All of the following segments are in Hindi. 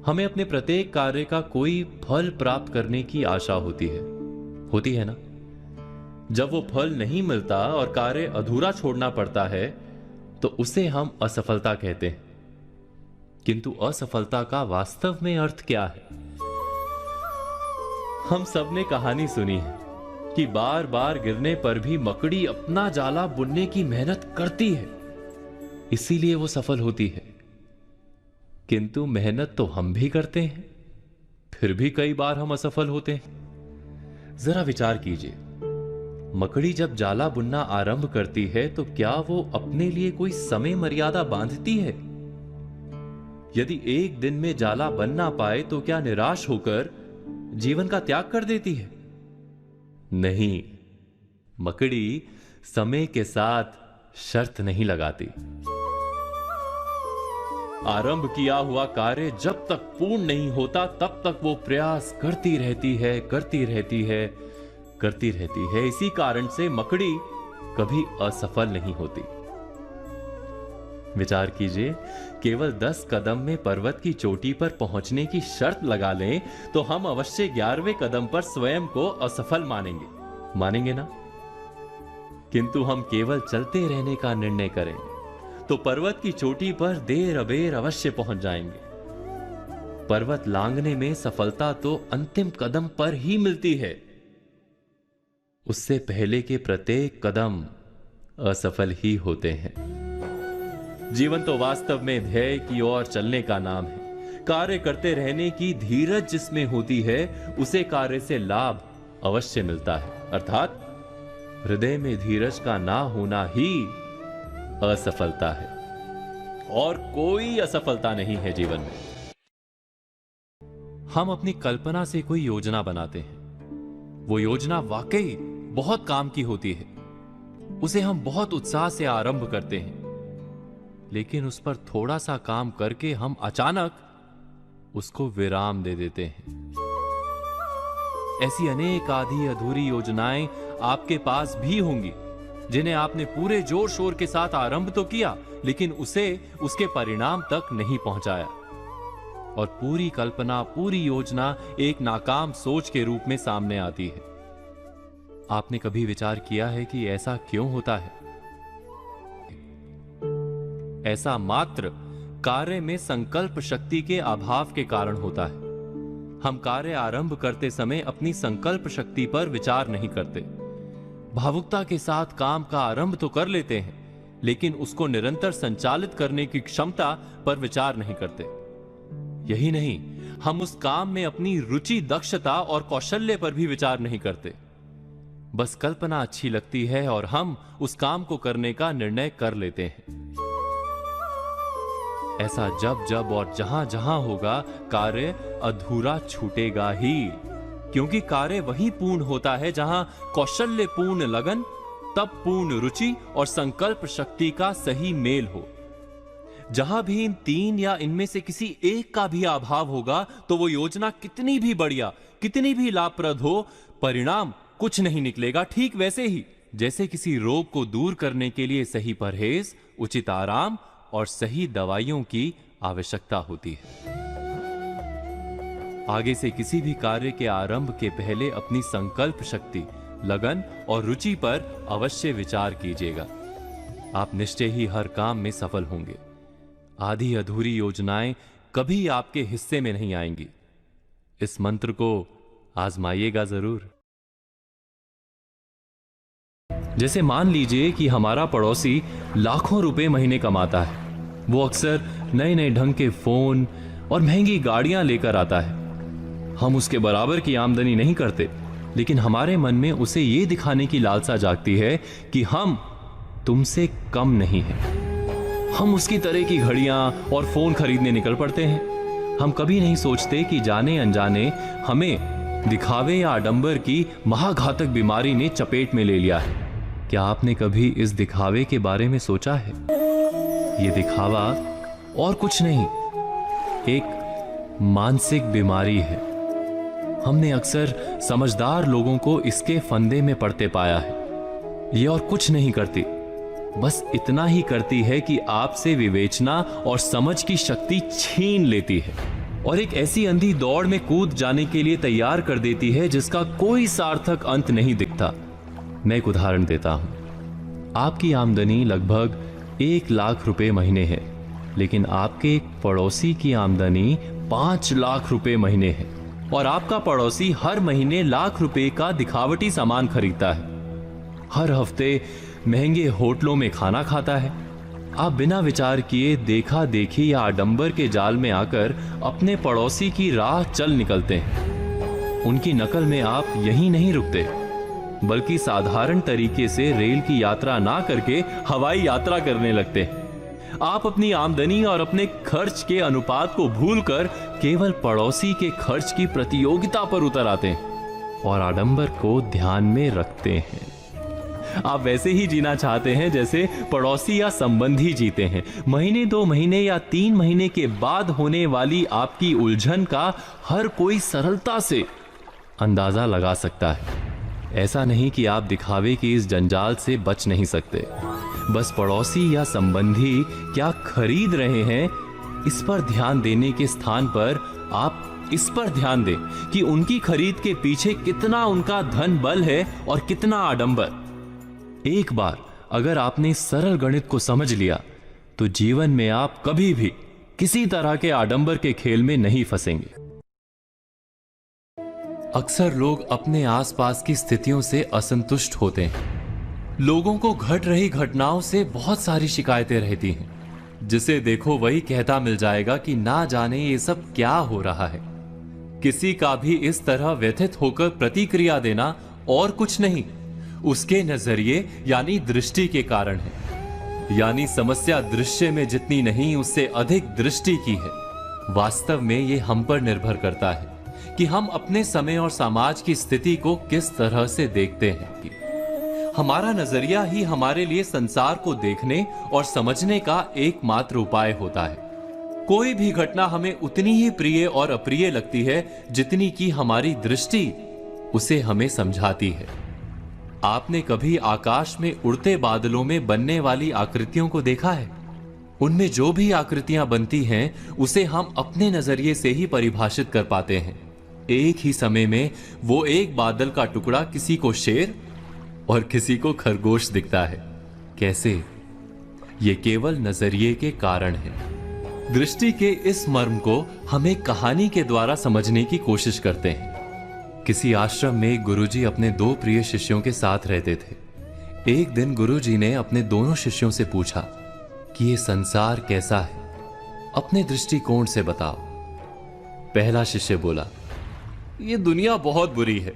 हमें अपने प्रत्येक कार्य का कोई फल प्राप्त करने की आशा होती है ना? जब वो फल नहीं मिलता और कार्य अधूरा छोड़ना पड़ता है तो उसे हम असफलता कहते हैं। किंतु असफलता का वास्तव में अर्थ क्या है? हम सब ने कहानी सुनी है कि बार बार गिरने पर भी मकड़ी अपना जाला बुनने की मेहनत करती है, इसीलिए वो सफल होती है। किंतु मेहनत तो हम भी करते हैं, फिर भी कई बार हम असफल होते हैं। जरा विचार कीजिए, मकड़ी जब जाला बुनना आरंभ करती है तो क्या वो अपने लिए कोई समय मर्यादा बांधती है? यदि एक दिन में जाला बन ना पाए तो क्या निराश होकर जीवन का त्याग कर देती है? नहीं, मकड़ी समय के साथ शर्त नहीं लगाती। आरंभ किया हुआ कार्य जब तक पूर्ण नहीं होता तब तक वो प्रयास करती रहती है। इसी कारण से मकड़ी कभी असफल नहीं होती। विचार कीजिए, केवल 10 कदम में पर्वत की चोटी पर पहुंचने की शर्त लगा लें तो हम अवश्य 11वें कदम पर स्वयं को असफल मानेंगे ना? किंतु हम केवल चलते रहने का निर्णय करें तो पर्वत की चोटी पर देर अबेर अवश्य पहुंच जाएंगे। पर्वत लांघने में सफलता तो अंतिम कदम पर ही मिलती है, उससे पहले के प्रत्येक कदम असफल ही होते हैं। जीवन तो वास्तव में ध्येय की ओर चलने का नाम है। कार्य करते रहने की धीरज जिसमें होती है उसे कार्य से लाभ अवश्य मिलता है। अर्थात हृदय में धीरज का ना होना ही असफलता है, और कोई असफलता नहीं है जीवन में। हम अपनी कल्पना से कोई योजना बनाते हैं, वो योजना वाकई बहुत काम की होती है, उसे हम बहुत उत्साह से आरंभ करते हैं, लेकिन उस पर थोड़ा सा काम करके हम अचानक उसको विराम दे देते हैं। ऐसी अनेक आधी अधूरी योजनाएं आपके पास भी होंगी जिन्हें आपने पूरे जोर शोर के साथ आरंभ तो किया, लेकिन उसे उसके परिणाम तक नहीं पहुंचाया, और पूरी कल्पना, पूरी योजना एक नाकाम सोच के रूप में सामने आती है। आपने कभी विचार किया है कि ऐसा क्यों होता है? ऐसा मात्र कार्य में संकल्प शक्ति के अभाव के कारण होता है। हम कार्य आरंभ करते समय अपनी संकल्प शक्ति पर विचार नहीं करते। भावुकता के साथ काम का आरंभ तो कर लेते हैं, लेकिन उसको निरंतर संचालित करने की क्षमता पर विचार नहीं करते। यही नहीं, हम उस काम में अपनी रुचि, दक्षता और कौशल्य पर भी विचार नहीं करते। बस कल्पना अच्छी लगती है और हम उस काम को करने का निर्णय कर लेते हैं। ऐसा जब जब और जहां जहां होगा, कार्य अधूरा छूटेगा ही, क्योंकि कार्य वही पूर्ण होता है जहां कौशल्य पूर्ण लगन, तब पूर्ण रुचि और संकल्प शक्ति का सही मेल हो। जहां भी इन तीन या इनमें से किसी एक का भी अभाव होगा तो वो योजना कितनी भी बढ़िया, कितनी भी लाभप्रद हो, परिणाम कुछ नहीं निकलेगा। ठीक वैसे ही जैसे किसी रोग को दूर करने के लिए सही परहेज, उचित आराम और सही दवाइयों की आवश्यकता होती है। आगे से किसी भी कार्य के आरंभ के पहले अपनी संकल्प शक्ति, लगन और रुचि पर अवश्य विचार कीजिएगा। आप निश्चय ही हर काम में सफल होंगे। आधी अधूरी योजनाएं कभी आपके हिस्से में नहीं आएंगी। इस मंत्र को आजमाइएगा जरूर। जैसे मान लीजिए कि हमारा पड़ोसी लाखों रुपए महीने कमाता है। वो अक्सर नए नए ढंग के फोन और महंगी गाड़ियां लेकर आता है। हम उसके बराबर की आमदनी नहीं करते, लेकिन हमारे मन में उसे ये दिखाने की लालसा जागती है कि हम तुमसे कम नहीं हैं। हम उसकी तरह की घड़ियां और फोन खरीदने निकल पड़ते हैं। हम कभी नहीं सोचते कि जाने अनजाने हमें दिखावे या आडंबर की महाघातक बीमारी ने चपेट में ले लिया है। क्या आपने कभी इस दिखावे के बारे में सोचा है? ये दिखावा और कुछ नहीं, एक मानसिक बीमारी है। हमने अक्सर समझदार लोगों को इसके फंदे में पड़ते पाया है। ये और कुछ नहीं करती, बस इतना ही करती है कि आपसे विवेचना और समझ की शक्ति छीन लेती है और एक ऐसी अंधी दौड़ में कूद जाने के लिए तैयार कर देती है जिसका कोई सार्थक अंत नहीं दिखता। मैं एक उदाहरण देता हूं। आपकी आमदनी लगभग 1 लाख रुपए महीने है, लेकिन आपके एक पड़ोसी की आमदनी 5 लाख रुपए महीने है और आपका पड़ोसी हर महीने लाख रुपए का दिखावटी सामान खरीदता है, हर हफ्ते महंगे होटलों में खाना खाता है। आप बिना विचार किए देखा देखी या आडंबर के जाल में आकर अपने पड़ोसी की राह चल निकलते हैं। उनकी नकल में आप यहीं नहीं रुकते, बल्कि साधारण तरीके से रेल की यात्रा ना करके हवाई यात्रा करने लगते हैं। आप अपनी आमदनी और अपने खर्च के अनुपात को भूलकर केवल पड़ोसी के खर्च की प्रतियोगिता पर उतर आते हैं और आडंबर को ध्यान में रखते हैं। आप वैसे ही जीना चाहते हैं जैसे पड़ोसी या संबंधी जीते हैं। महीने 2 महीने या 3 महीने के बाद होने वाली आपकी उलझन का हर कोई सरलता से अंदाजा लगा सकता है। ऐसा नहीं कि आप दिखावे की इस जंजाल से बच नहीं सकते। बस पड़ोसी या संबंधी क्या खरीद रहे हैं, इस पर ध्यान देने के स्थान पर आप इस पर ध्यान दें कि उनकी खरीद के पीछे कितना उनका धन बल है और कितना आडंबर। एक बार अगर आपने सरल गणित को समझ लिया तो जीवन में आप कभी भी किसी तरह के आडंबर के खेल में नहीं फंसेंगे। अक्सर लोग अपने आसपास की स्थितियों से असंतुष्ट होते हैं। लोगों को घट रही घटनाओं से बहुत सारी शिकायतें रहती हैं। जिसे देखो वही कहता मिल जाएगा कि ना जाने ये सब क्या हो रहा है। किसी का भी इस तरह व्यथित होकर प्रतिक्रिया देना और कुछ नहीं, उसके नजरिए यानी दृष्टि के कारण है। यानी समस्या दृश्य में जितनी नहीं उससे अधिक दृष्टि की है। वास्तव में ये हम पर निर्भर करता है कि हम अपने समय और समाज की स्थिति को किस तरह से देखते हैं। हमारा नजरिया ही हमारे लिए संसार को देखने और समझने का एकमात्र उपाय होता है। कोई भी घटना हमें उतनी ही प्रिय और अप्रिय लगती है जितनी कि हमारी दृष्टि उसे हमें समझाती है। आपने कभी आकाश में उड़ते बादलों में बनने वाली आकृतियों को देखा है? उनमें जो भी आकृतियां बनती हैं उसे हम अपने नजरिए से ही परिभाषित कर पाते हैं। एक ही समय में वो एक बादल का टुकड़ा किसी को शेर और किसी को खरगोश दिखता है। कैसे? ये केवल नजरिए के कारण है। दृष्टि के इस मर्म को हम एक कहानी के द्वारा समझने की कोशिश करते हैं। किसी आश्रम में एक गुरुजी अपने 2 प्रिय शिष्यों के साथ रहते थे। एक दिन गुरुजी ने अपने दोनों शिष्यों से पूछा कि ये संसार कैसा है, अपने दृष्टिकोण से बताओ। पहला शिष्य बोला, ये दुनिया बहुत बुरी है।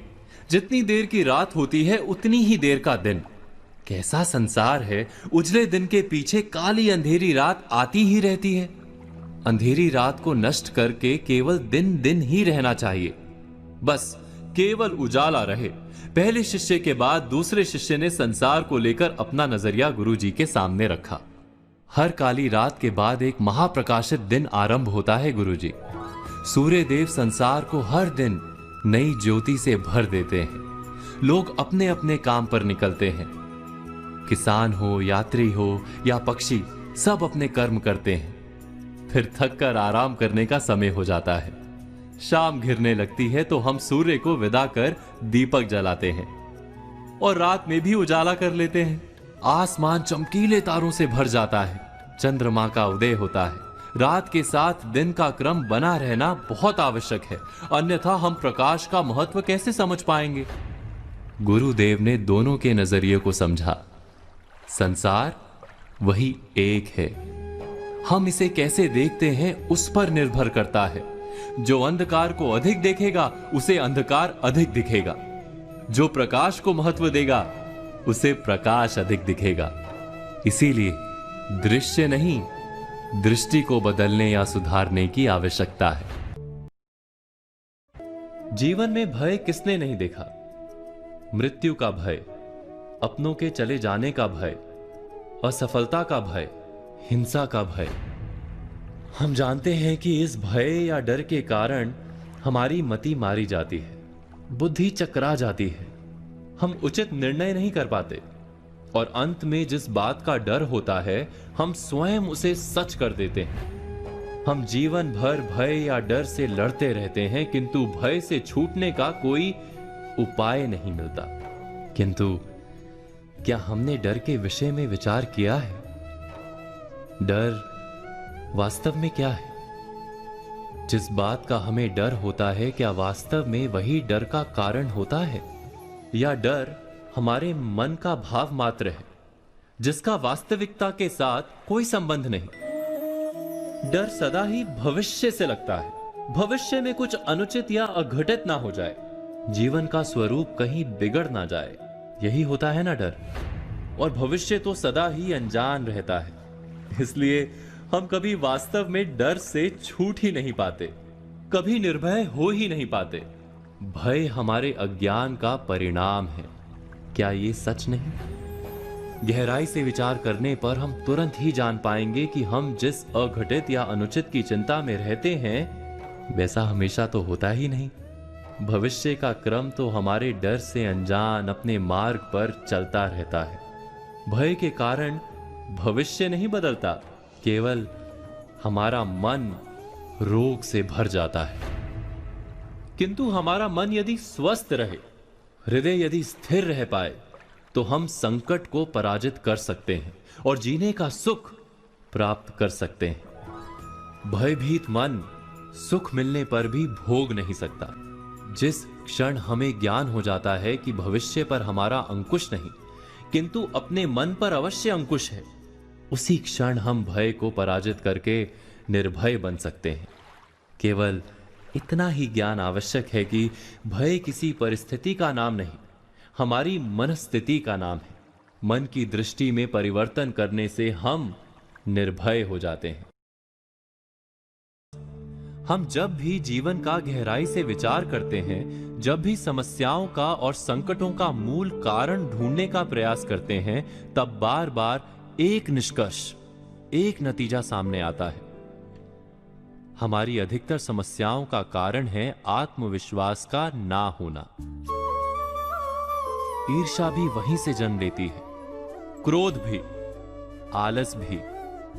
जितनी देर की रात होती है उतनी ही देर का दिन। कैसा संसार है, उजले दिन के पीछे काली अंधेरी रात आती ही रहती है। अंधेरी रात को नष्ट करके केवल दिन दिन ही रहना चाहिए, बस केवल उजाला रहे। पहले शिष्य के बाद दूसरे शिष्य ने संसार को लेकर अपना नजरिया गुरुजी के सामने रखा। हर काली रात के बाद एक महाप्रकाशित दिन आरंभ होता है गुरुजी। सूर्य देव संसार को हर दिन नई ज्योति से भर देते हैं। लोग अपने अपने काम पर निकलते हैं। किसान हो, यात्री हो या पक्षी, सब अपने कर्म करते हैं। फिर थक कर आराम करने का समय हो जाता है। शाम घिरने लगती है तो हम सूर्य को विदा कर दीपक जलाते हैं और रात में भी उजाला कर लेते हैं। आसमान चमकीले तारों से भर जाता है। चंद्रमा का उदय होता है। रात के साथ दिन का क्रम बना रहना बहुत आवश्यक है, अन्यथा हम प्रकाश का महत्व कैसे समझ पाएंगे। गुरुदेव ने दोनों के नजरिए को समझा। संसार वही एक है। हम इसे कैसे देखते हैं उस पर निर्भर करता है। जो अंधकार को अधिक देखेगा उसे अंधकार अधिक दिखेगा। जो प्रकाश को महत्व देगा उसे प्रकाश अधिक दिखेगा। इसीलिए दृश्य नहीं, दृष्टि को बदलने या सुधारने की आवश्यकता है। जीवन में भय किसने नहीं देखा? मृत्यु का भय, अपनों के चले जाने का भय, असफलता का भय, हिंसा का भय। हम जानते हैं कि इस भय या डर के कारण हमारी मति मारी जाती है, बुद्धि चकरा जाती है, हम उचित निर्णय नहीं कर पाते और अंत में जिस बात का डर होता है हम स्वयं उसे सच कर देते हैं। हम जीवन भर भय या डर से लड़ते रहते हैं, किंतु भय से छूटने का कोई उपाय नहीं मिलता। किंतु क्या हमने डर के विषय में विचार किया है? डर वास्तव में क्या है? जिस बात का हमें डर होता है, क्या वास्तव में वही डर का कारण होता है, या डर हमारे मन का भाव मात्र है जिसका वास्तविकता के साथ कोई संबंध नहीं? डर सदा ही भविष्य से लगता है, भविष्य में कुछ अनुचित या अघटित ना हो जाए, जीवन का स्वरूप कहीं बिगड़ ना जाए, यही होता है ना डर। और भविष्य तो सदा ही अनजान रहता है, इसलिए हम कभी वास्तव में डर से छूट ही नहीं पाते, कभी निर्भय हो ही नहीं पाते। भय हमारे अज्ञान का परिणाम है, क्या ये सच नहीं? गहराई से विचार करने पर हम तुरंत ही जान पाएंगे कि हम जिस अघटित या अनुचित की चिंता में रहते हैं, वैसा हमेशा तो होता ही नहीं। भविष्य का क्रम तो हमारे डर से अनजान अपने मार्ग पर चलता रहता है। भय के कारण भविष्य नहीं बदलता, केवल हमारा मन रोग से भर जाता है। किंतु हमारा मन यदि स्वस्थ रहे, हृदय यदि स्थिर रह पाए, तो हम संकट को पराजित कर सकते हैं और जीने का सुख प्राप्त कर सकते हैं। भयभीत मन सुख मिलने पर भी भोग नहीं सकता। जिस क्षण हमें ज्ञान हो जाता है कि भविष्य पर हमारा अंकुश नहीं, किंतु अपने मन पर अवश्य अंकुश है, उसी क्षण हम भय को पराजित करके निर्भय बन सकते हैं। केवल इतना ही ज्ञान आवश्यक है कि भय किसी परिस्थिति का नाम नहीं, हमारी मनस्थिति का नाम है। मन की दृष्टि में परिवर्तन करने से हम निर्भय हो जाते हैं। हम जब भी जीवन का गहराई से विचार करते हैं, जब भी समस्याओं का और संकटों का मूल कारण ढूंढने का प्रयास करते हैं, तब बार बार एक निष्कर्ष, एक नतीजा सामने आता है। हमारी अधिकतर समस्याओं का कारण है आत्मविश्वास का ना होना। ईर्ष्या भी वहीं से जन्म लेती है, क्रोध भी, आलस भी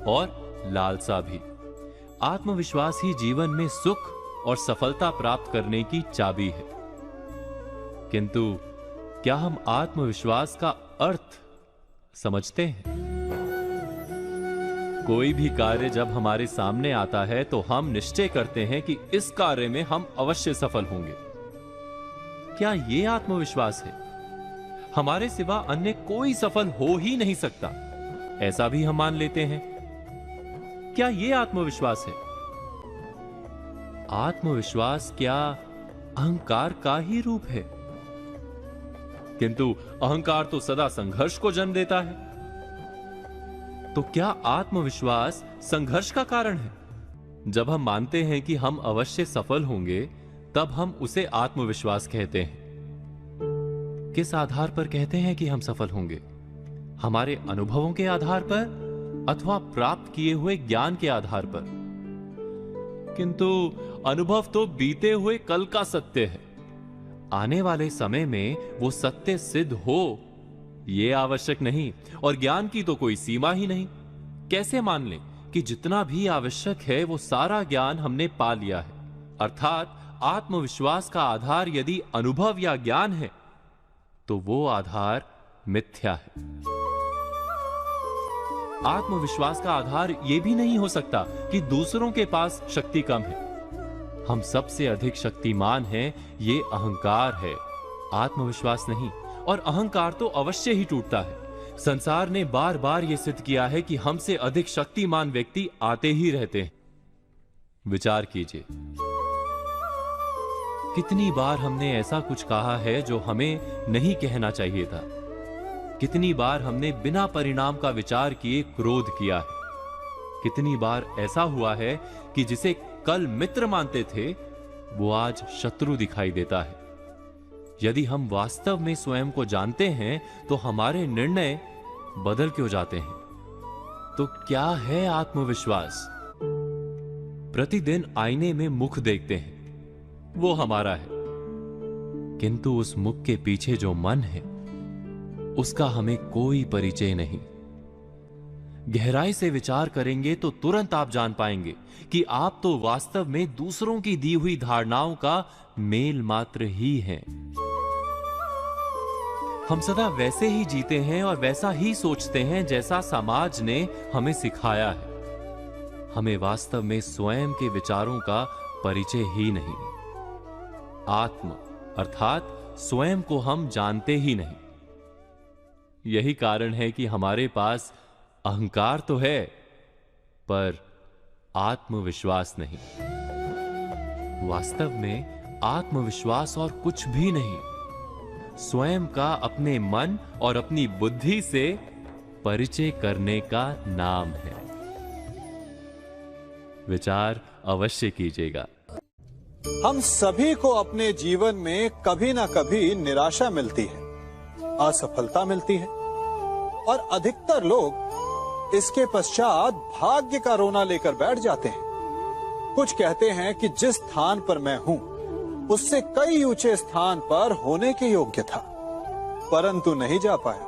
और लालसा भी। आत्मविश्वास ही जीवन में सुख और सफलता प्राप्त करने की चाबी है। किंतु क्या हम आत्मविश्वास का अर्थ समझते हैं? कोई भी कार्य जब हमारे सामने आता है तो हम निश्चय करते हैं कि इस कार्य में हम अवश्य सफल होंगे। क्या यह आत्मविश्वास है? हमारे सिवा अन्य कोई सफल हो ही नहीं सकता, ऐसा भी हम मान लेते हैं। क्या यह आत्मविश्वास है? आत्मविश्वास क्या अहंकार का ही रूप है? किंतु अहंकार तो सदा संघर्ष को जन्म देता है। तो क्या आत्मविश्वास संघर्ष का कारण है? जब हम मानते हैं कि हम अवश्य सफल होंगे, तब हम उसे आत्मविश्वास कहते हैं। किस आधार पर कहते हैं कि हम सफल होंगे? हमारे अनुभवों के आधार पर अथवा प्राप्त किए हुए ज्ञान के आधार पर? किंतु अनुभव तो बीते हुए कल का सत्य है। आने वाले समय में वो सत्य सिद्ध हो, यह आवश्यक नहीं, और ज्ञान की तो कोई सीमा ही नहीं। कैसे मान लें कि जितना भी आवश्यक है वो सारा ज्ञान हमने पा लिया है? अर्थात आत्मविश्वास का आधार यदि अनुभव या ज्ञान है, तो वो आधार मिथ्या है। आत्मविश्वास का आधार यह भी नहीं हो सकता कि दूसरों के पास शक्ति कम है। हम सबसे अधिक शक्तिमान हैं, ये अहंकार है, आत्मविश्वास नहीं। और अहंकार तो अवश्य ही टूटता है। संसार ने बार बार यह सिद्ध किया है कि हमसे अधिक शक्तिमान व्यक्ति आते ही रहते हैं। विचार कीजिए, कितनी बार हमने ऐसा कुछ कहा है जो हमें नहीं कहना चाहिए था। कितनी बार हमने बिना परिणाम का विचार किए क्रोध किया है। कितनी बार ऐसा हुआ है कि जिसे कल मित्र मानते थे, वो आज शत्रु दिखाई देता है। यदि हम वास्तव में स्वयं को जानते हैं, तो हमारे निर्णय बदल क्यों जाते हैं? तो क्या है आत्मविश्वास? प्रतिदिन आईने में मुख देखते हैं, वो हमारा है। किंतु उस मुख के पीछे जो मन है, उसका हमें कोई परिचय नहीं। गहराई से विचार करेंगे तो तुरंत आप जान पाएंगे कि आप तो वास्तव में दूसरों की दी हुई धारणाओं का मेल मात्र ही हैं। हम सदा वैसे ही जीते हैं और वैसा ही सोचते हैं जैसा समाज ने हमें सिखाया है। हमें वास्तव में स्वयं के विचारों का परिचय ही नहीं। आत्म अर्थात स्वयं को हम जानते ही नहीं। यही कारण है कि हमारे पास अहंकार तो है, पर आत्मविश्वास नहीं। वास्तव में आत्मविश्वास और कुछ भी नहीं, स्वयं का अपने मन और अपनी बुद्धि से परिचय करने का नाम है। विचार अवश्य कीजिएगा। हम सभी को अपने जीवन में कभी ना कभी निराशा मिलती है, असफलता मिलती है, और अधिकतर लोग इसके पश्चात भाग्य का रोना लेकर बैठ जाते हैं। कुछ कहते हैं कि जिस स्थान पर मैं हूं उससे कई ऊंचे स्थान पर होने के योग्य था, परंतु नहीं जा पाया।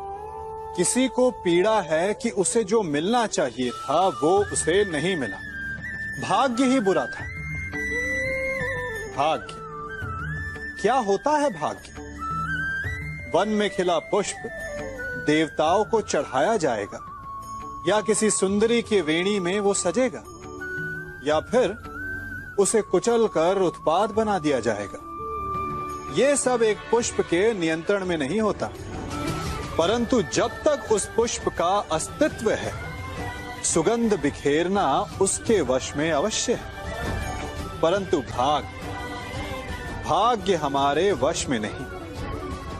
किसी को पीड़ा है कि उसे जो मिलना चाहिए था वो उसे नहीं मिला। भाग्य ही बुरा था। भाग्य क्या होता है? भाग्य वन में खिला पुष्प देवताओं को चढ़ाया जाएगा, या किसी सुंदरी की वेणी में वो सजेगा, या फिर उसे कुचल कर उत्पाद बना दिया जाएगा। ये सब एक पुष्प के नियंत्रण में नहीं होता, परंतु जब तक उस पुष्प का अस्तित्व है, सुगंध बिखेरना उसके वश में अवश्य है। परंतु भाग्य हमारे वश में नहीं,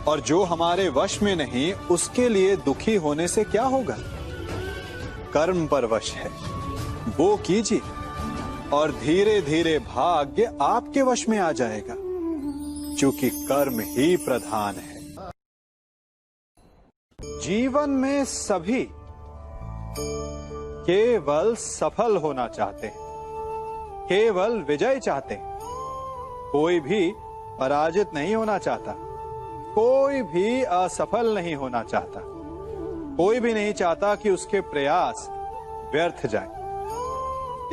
और जो हमारे वश में नहीं उसके लिए दुखी होने से क्या होगा? कर्म पर वश है, वो कीजिए और धीरे धीरे भाग्य आपके वश में आ जाएगा, क्योंकि कर्म ही प्रधान है। जीवन में सभी केवल सफल होना चाहते हैं, केवल विजय चाहते हैं। कोई भी पराजित नहीं होना चाहता, कोई भी असफल नहीं होना चाहता, कोई भी नहीं चाहता कि उसके प्रयास व्यर्थ जाए।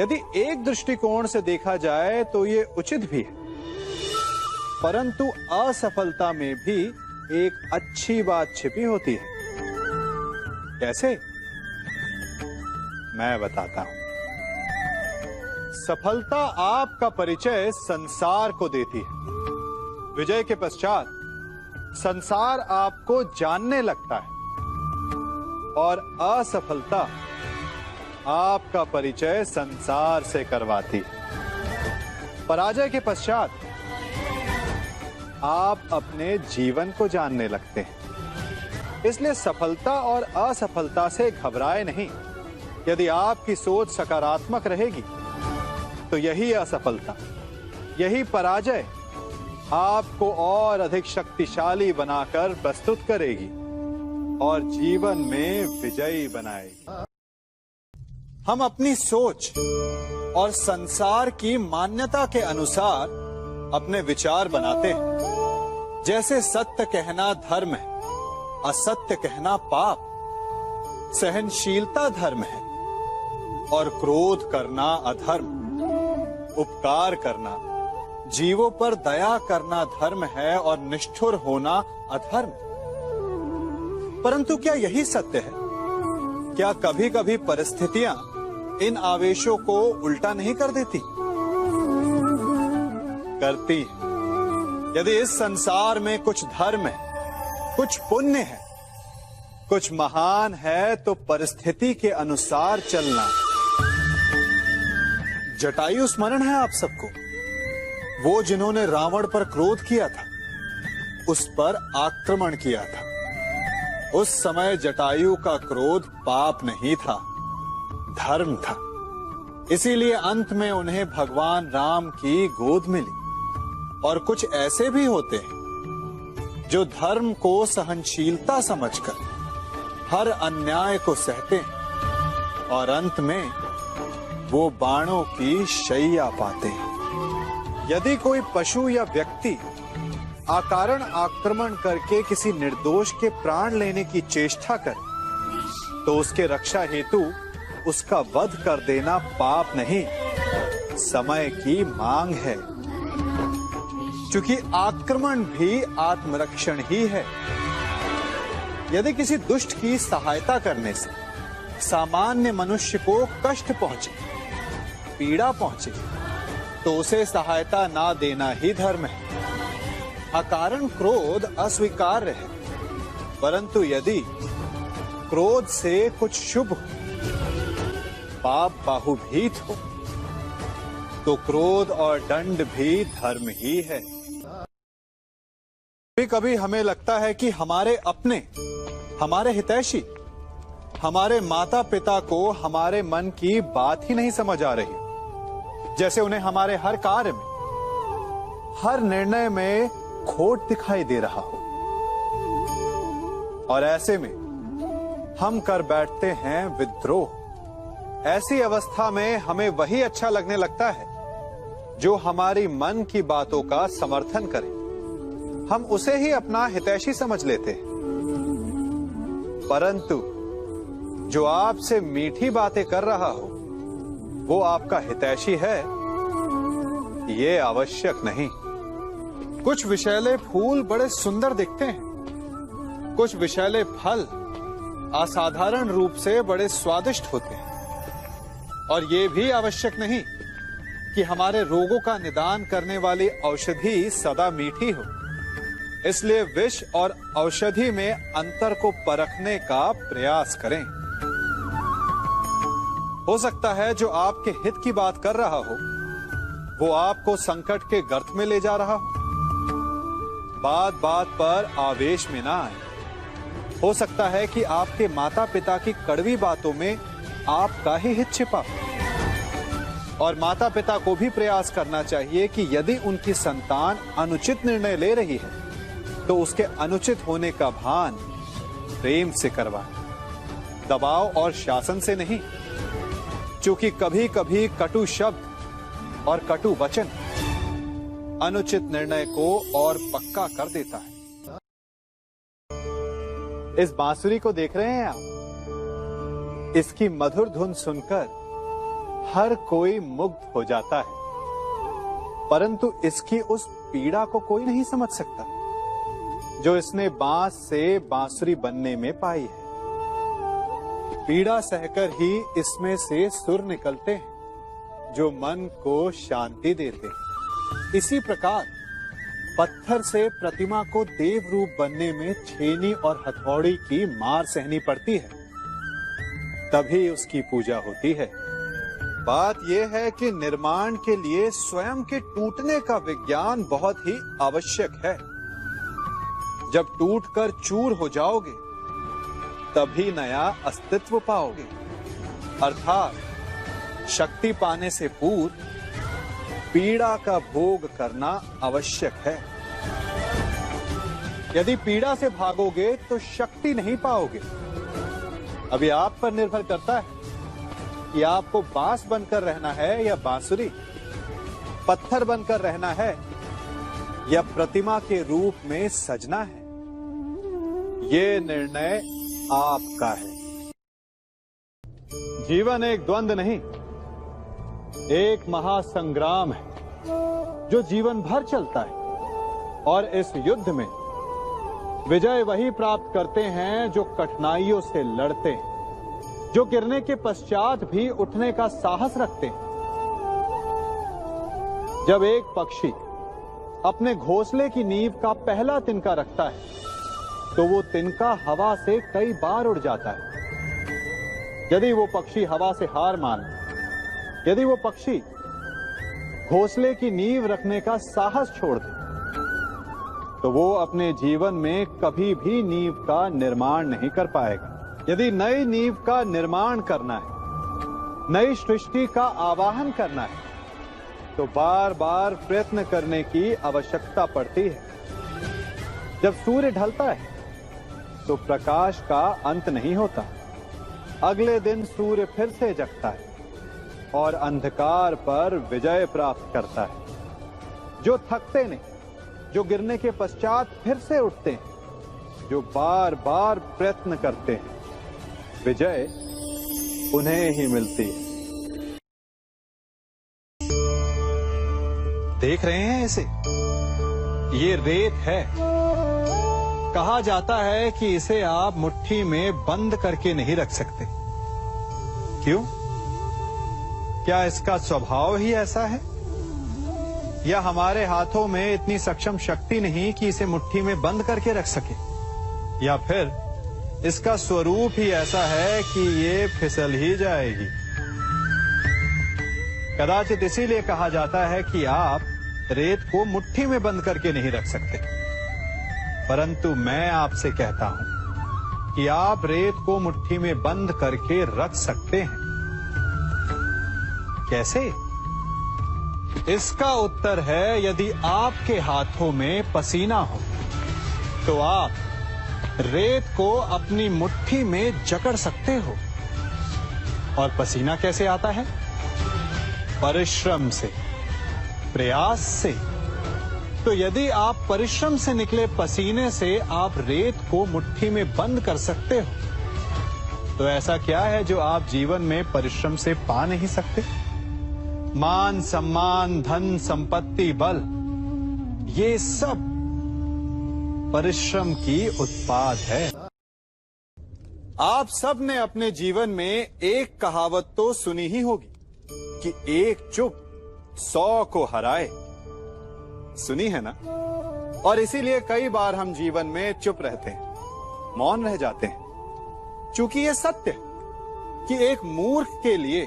यदि एक दृष्टिकोण से देखा जाए तो ये उचित भी है, परंतु असफलता में भी एक अच्छी बात छिपी होती है। कैसे? मैं बताता हूं। सफलता आपका परिचय संसार को देती है। विजय के पश्चात संसार आपको जानने लगता है, और असफलता आपका परिचय संसार से करवाती है। पराजय के पश्चात आप अपने जीवन को जानने लगते हैं। इसलिए सफलता और असफलता से घबराए नहीं। यदि आपकी सोच सकारात्मक रहेगी तो यही असफलता, यही पराजय आपको और अधिक शक्तिशाली बनाकर प्रस्तुत करेगी और जीवन में विजयी बनाएगी। हम अपनी सोच और संसार की मान्यता के अनुसार अपने विचार बनाते हैं। जैसे सत्य कहना धर्म है, असत्य कहना पाप, सहनशीलता धर्म है और क्रोध करना अधर्म, उपकार करना, जीवों पर दया करना धर्म है और निष्ठुर होना अधर्म। परंतु क्या यही सत्य है? क्या कभी कभी परिस्थितियां इन आवेशों को उल्टा नहीं कर देती? करती है। यदि इस संसार में कुछ धर्म है, कुछ पुण्य है, कुछ महान है, तो परिस्थिति के अनुसार चलना। जटायु स्मरण है आप सबको, वो जिन्होंने रावण पर क्रोध किया था, उस पर आक्रमण किया था। उस समय जटायु का क्रोध पाप नहीं था, धर्म था। इसीलिए अंत में उन्हें भगवान राम की गोद मिली। और कुछ ऐसे भी होते हैं जो धर्म को सहनशीलता समझकर हर अन्याय को सहते हैं और अंत में वो बाणों की शैया पाते हैं। यदि कोई पशु या व्यक्ति अकारण आक्रमण करके किसी निर्दोष के प्राण लेने की चेष्टा करे तो उसके रक्षा हेतु उसका वध कर देना पाप नहीं, समय की मांग है। क्योंकि आक्रमण भी आत्मरक्षण ही है। यदि किसी दुष्ट की सहायता करने से सामान्य मनुष्य को कष्ट पहुंचे, पीड़ा पहुंचे, तो उसे सहायता ना देना ही धर्म है। अकारण क्रोध अस्वीकार्य है, परंतु यदि क्रोध से कुछ शुभ हो, पाप बाहुभीत हो, तो क्रोध और दंड भी धर्म ही है। कभी कभी हमें लगता है कि हमारे अपने, हमारे हितैषी, हमारे माता पिता को हमारे मन की बात ही नहीं समझ आ रही, जैसे उन्हें हमारे हर कार्य में, हर निर्णय में खोट दिखाई दे रहा हो। और ऐसे में हम कर बैठते हैं विद्रोह। ऐसी अवस्था में हमें वही अच्छा लगने लगता है जो हमारी मन की बातों का समर्थन करे। हम उसे ही अपना हितैषी समझ लेते हैं। परंतु जो आपसे मीठी बातें कर रहा हो वो आपका हितैषी है, ये आवश्यक नहीं। कुछ विषैले फूल बड़े सुंदर दिखते हैं, कुछ विषैले फल असाधारण रूप से बड़े स्वादिष्ट होते हैं। और ये भी आवश्यक नहीं कि हमारे रोगों का निदान करने वाली औषधि सदा मीठी हो। इसलिए विष और औषधि में अंतर को परखने का प्रयास करें। हो सकता है जो आपके हित की बात कर रहा हो वो आपको संकट के गर्त में ले जा रहा हो। बात बात पर आवेश में ना आए। हो सकता है कि आपके माता पिता की कड़वी बातों में आपका ही हित छिपा हो। और माता पिता को भी प्रयास करना चाहिए कि यदि उनकी संतान अनुचित निर्णय ले रही है तो उसके अनुचित होने का भान प्रेम से करवाएं, दबाव और शासन से नहीं। क्योंकि कभी कभी कटु शब्द और कटु वचन अनुचित निर्णय को और पक्का कर देता है। इस बांसुरी को देख रहे हैं आप? इसकी मधुर धुन सुनकर हर कोई मुग्ध हो जाता है, परंतु इसकी उस पीड़ा को कोई नहीं समझ सकता जो इसने बांस से बांसुरी बनने में पाई है। पीड़ा सहकर ही इसमें से सुर निकलते हैं जो मन को शांति देते हैं। इसी प्रकार पत्थर से प्रतिमा को देव रूप बनने में छेनी और हथौड़ी की मार सहनी पड़ती है, तभी उसकी पूजा होती है। बात यह है कि निर्माण के लिए स्वयं के टूटने का विज्ञान बहुत ही आवश्यक है। जब टूटकर चूर हो जाओगे तभी नया अस्तित्व पाओगे। अर्थात शक्ति पाने से पूर्व पीड़ा का भोग करना आवश्यक है। यदि पीड़ा से भागोगे तो शक्ति नहीं पाओगे। अभी आप पर निर्भर करता है कि आपको बांस बनकर रहना है या बांसुरी, पत्थर बनकर रहना है या प्रतिमा के रूप में सजना है। ये निर्णय आपका है। जीवन एक द्वंद्व नहीं, एक महासंग्राम है जो जीवन भर चलता है। और इस युद्ध में विजय वही प्राप्त करते हैं जो कठिनाइयों से लड़ते हैं, जो गिरने के पश्चात भी उठने का साहस रखते हैं। जब एक पक्षी अपने घोंसले की नींव का पहला तिनका रखता है तो वो तिनका हवा से कई बार उड़ जाता है। यदि वो पक्षी हवा से हार माने, यदि वो पक्षी घोंसले की नींव रखने का साहस छोड़ दे, तो वो अपने जीवन में कभी भी नींव का निर्माण नहीं कर पाएगा। यदि नई नींव का निर्माण करना है, नई सृष्टि का आवाहन करना है, तो बार बार प्रयत्न करने की आवश्यकता पड़ती है। जब सूर्य ढलता है तो प्रकाश का अंत नहीं होता। अगले दिन सूर्य फिर से जगता है और अंधकार पर विजय प्राप्त करता है। जो थकते नहीं, जो गिरने के पश्चात फिर से उठते हैं, जो बार बार प्रयत्न करते हैं, विजय उन्हें ही मिलती है। देख रहे हैं इसे? ये रेत है। कहा जाता है कि इसे आप मुट्ठी में बंद करके नहीं रख सकते। क्यों? क्या इसका स्वभाव ही ऐसा है, या हमारे हाथों में इतनी सक्षम शक्ति नहीं कि इसे मुट्ठी में बंद करके रख सके, या फिर इसका स्वरूप ही ऐसा है कि ये फिसल ही जाएगी। कदाचित इसीलिए कहा जाता है कि आप रेत को मुट्ठी में बंद करके नहीं रख सकते। परंतु मैं आपसे कहता हूं कि आप रेत को मुट्ठी में बंद करके रख सकते हैं। कैसे? इसका उत्तर है, यदि आपके हाथों में पसीना हो तो आप रेत को अपनी मुट्ठी में जकड़ सकते हो। और पसीना कैसे आता है? परिश्रम से, प्रयास से। तो यदि आप परिश्रम से निकले पसीने से आप रेत को मुट्ठी में बंद कर सकते हो, तो ऐसा क्या है जो आप जीवन में परिश्रम से पा नहीं सकते? मान, सम्मान, धन, संपत्ति, बल, ये सब परिश्रम की उत्पाद है। आप सब ने अपने जीवन में एक कहावत तो सुनी ही होगी कि एक चुप 100 को हराए। सुनी है ना? और इसीलिए कई बार हम जीवन में चुप रहते हैं, मौन रह जाते हैं, क्योंकि ये सत्य है कि एक मूर्ख के लिए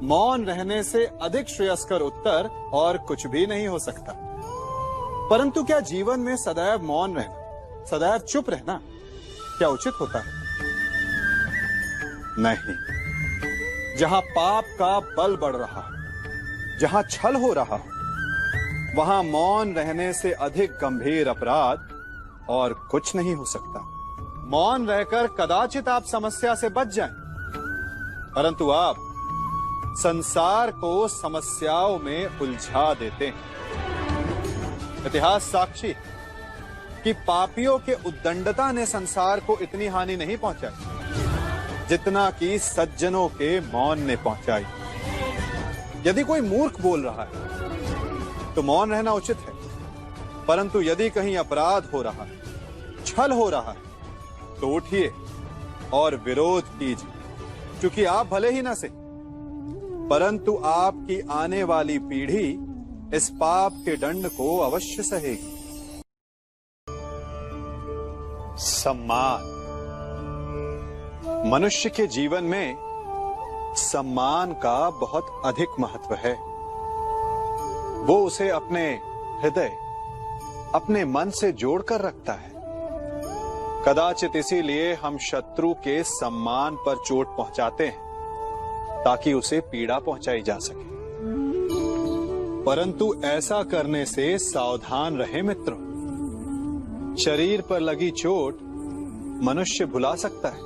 मौन रहने से अधिक श्रेयस्कर उत्तर और कुछ भी नहीं हो सकता। परंतु क्या जीवन में सदैव मौन रहना, सदैव चुप रहना क्या उचित होता है? नहीं। जहां पाप का बल बढ़ रहा हो, जहां छल हो रहा हो, वहां मौन रहने से अधिक गंभीर अपराध और कुछ नहीं हो सकता। मौन रहकर कदाचित आप समस्या से बच जाएं, परंतु आप संसार को समस्याओं में उलझा देते हैं। इतिहास साक्षी है कि पापियों के उद्दंडता ने संसार को इतनी हानि नहीं पहुंचाई जितना कि सज्जनों के मौन ने पहुंचाई। यदि कोई मूर्ख बोल रहा है तो मौन रहना उचित है, परंतु यदि कहीं अपराध हो रहा है, छल हो रहा है, तो उठिए और विरोध कीजिए, क्योंकि आप भले ही ना से, परंतु आपकी आने वाली पीढ़ी इस पाप के दंड को अवश्य सहेगी। सम्मान। मनुष्य के जीवन में सम्मान का बहुत अधिक महत्व है। वो उसे अपने हृदय, अपने मन से जोड़कर रखता है। कदाचित इसीलिए हम शत्रु के सम्मान पर चोट पहुंचाते हैं ताकि उसे पीड़ा पहुंचाई जा सके। परंतु ऐसा करने से सावधान रहे मित्रों। शरीर पर लगी चोट मनुष्य भुला सकता है,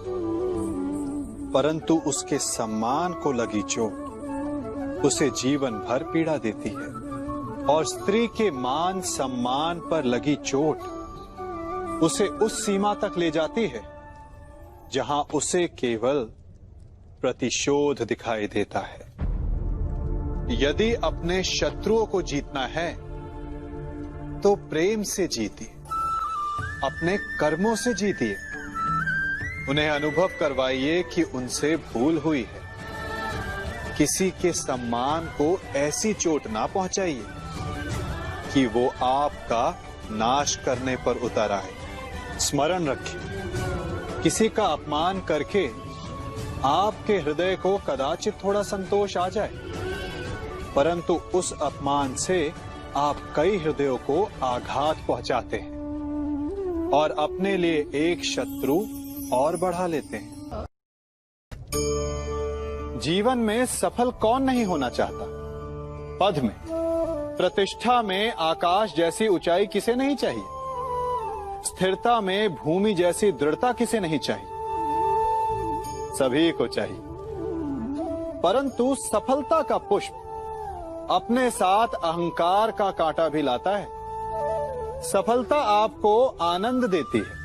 परंतु उसके सम्मान को लगी चोट उसे जीवन भर पीड़ा देती है। और स्त्री के मान सम्मान पर लगी चोट उसे उस सीमा तक ले जाती है जहां उसे केवल प्रतिशोध दिखाई देता है। यदि अपने शत्रुओं को जीतना है तो प्रेम से जीतिए, अपने कर्मों से जीतिए। उन्हें अनुभव करवाइए कि उनसे भूल हुई है। किसी के सम्मान को ऐसी चोट ना पहुंचाइए कि वो आपका नाश करने पर उतर आए। स्मरण रखिए, किसी का अपमान करके आपके हृदय को कदाचित थोड़ा संतोष आ जाए, परंतु उस अपमान से आप कई हृदयों को आघात पहुंचाते हैं और अपने लिए एक शत्रु और बढ़ा लेते हैं। जीवन में सफल कौन नहीं होना चाहता? पद में, प्रतिष्ठा में आकाश जैसी ऊंचाई किसे नहीं चाहिए? स्थिरता में भूमि जैसी दृढ़ता किसे नहीं चाहिए? सभी को चाहिए। परंतु सफलता का पुष्प अपने साथ अहंकार का कांटा भी लाता है। सफलता आपको आनंद देती है,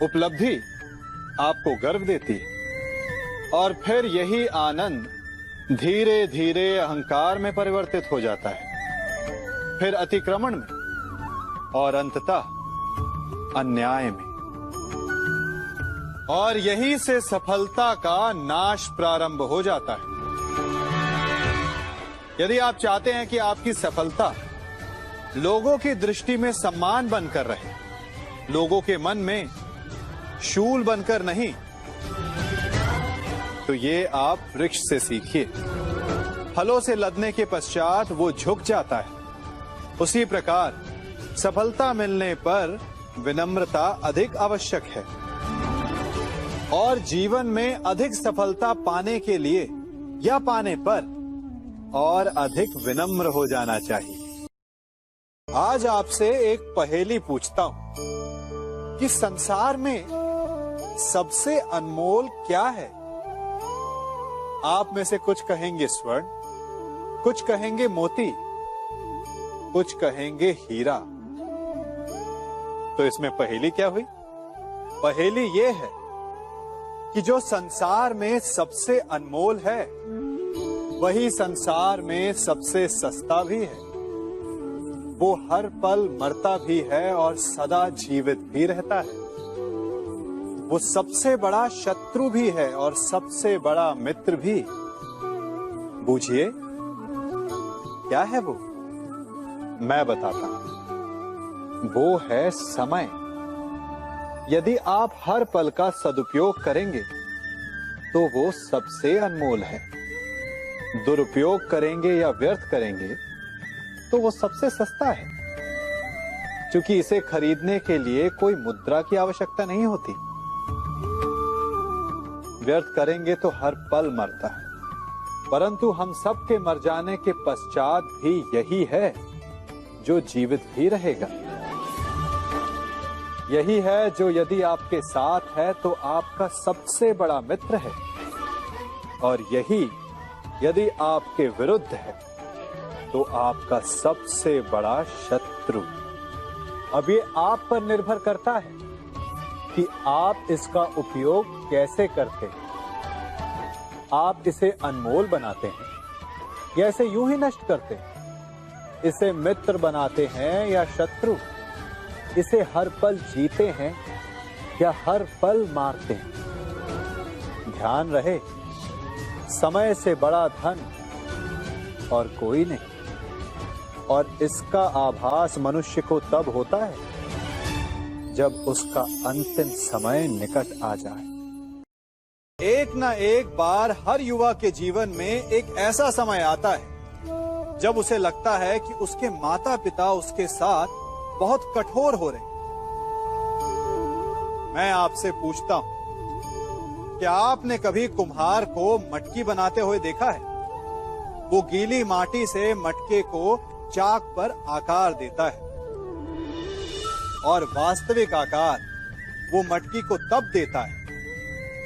उपलब्धि आपको गर्व देती है, और फिर यही आनंद धीरे धीरे अहंकार में परिवर्तित हो जाता है, फिर अतिक्रमण में और अंततः अन्याय में। और यहीं से सफलता का नाश प्रारंभ हो जाता है। यदि आप चाहते हैं कि आपकी सफलता लोगों की दृष्टि में सम्मान बनकर रहे, लोगों के मन में शूल बनकर नहीं, तो ये आप वृक्ष से सीखिए। फलों से लदने के पश्चात वो झुक जाता है। उसी प्रकार सफलता मिलने पर विनम्रता अधिक आवश्यक है। और जीवन में अधिक सफलता पाने के लिए या पाने पर और अधिक विनम्र हो जाना चाहिए। आज आपसे एक पहेली पूछता हूं कि संसार में सबसे अनमोल क्या है? आप में से कुछ कहेंगे स्वर्ण, कुछ कहेंगे मोती, कुछ कहेंगे हीरा। तो इसमें पहेली क्या हुई? पहेली ये है कि जो संसार में सबसे अनमोल है वही संसार में सबसे सस्ता भी है। वो हर पल मरता भी है और सदा जीवित भी रहता है। वो सबसे बड़ा शत्रु भी है और सबसे बड़ा मित्र भी। बूझिए क्या है वो? मैं बताता हूं। वो है समय। यदि आप हर पल का सदुपयोग करेंगे तो वो सबसे अनमोल है। दुरुपयोग करेंगे या व्यर्थ करेंगे तो वो सबसे सस्ता है, क्योंकि इसे खरीदने के लिए कोई मुद्रा की आवश्यकता नहीं होती। व्यर्थ करेंगे तो हर पल मरता है, परंतु हम सब के मर जाने के पश्चात भी यही है जो जीवित भी रहेगा। यही है जो यदि आपके साथ है तो आपका सबसे बड़ा मित्र है, और यही यदि आपके विरुद्ध है तो आपका सबसे बड़ा शत्रु। अब ये आप पर निर्भर करता है कि आप इसका उपयोग कैसे करते हैं। आप इसे अनमोल बनाते हैं या इसे यूं ही नष्ट करते हैं? इसे मित्र बनाते हैं या शत्रु? इसे हर पल जीते हैं या हर पल मारते हैं? ध्यान रहे, समय से बड़ा धन और कोई नहीं, और इसका आभास मनुष्य को तब होता है जब उसका अंतिम समय निकट आ जाए। एक ना एक बार हर युवा के जीवन में एक ऐसा समय आता है जब उसे लगता है कि उसके माता पिता उसके साथ बहुत कठोर हो रहे। मैं आपसे पूछता हूं, क्या आपने कभी कुम्हार को मटकी बनाते हुए देखा है? वो गीली माटी से मटके को चाक पर आकार देता है, और वास्तविक आकार वो मटकी को तब देता है